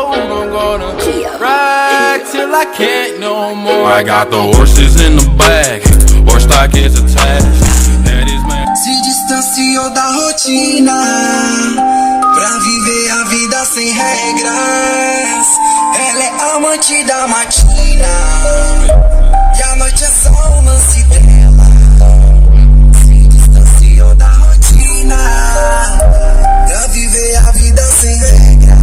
road, I'm gonna ride till I can't no more. I got the horses in the back, horse stock is attached. Se distanciou da rotina pra viver a vida sem regras. Ela é amante da matina e a noite é só um lance dela. Se distanciou da rotina pra viver a vida sem regras.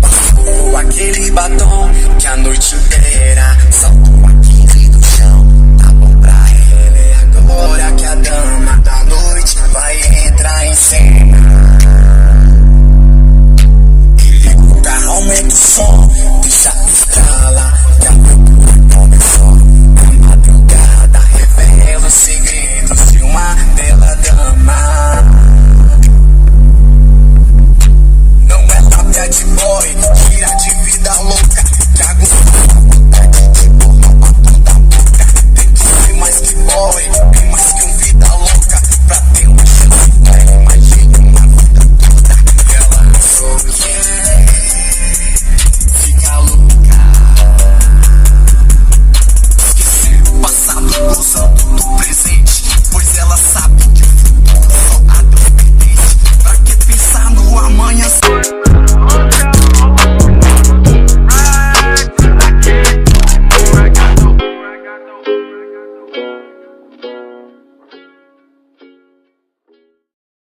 Passou aquele batom que a noite inteira saltou a 15 do chão. Tá bom pra ela, é agora que a dama da noite vai entrar em cena. E liga o carro, aumenta o som, deixa estrala, que a loucura começou. A madrugada revela os segredos de uma bela dama. Não é da bad boy, tira de vida louca.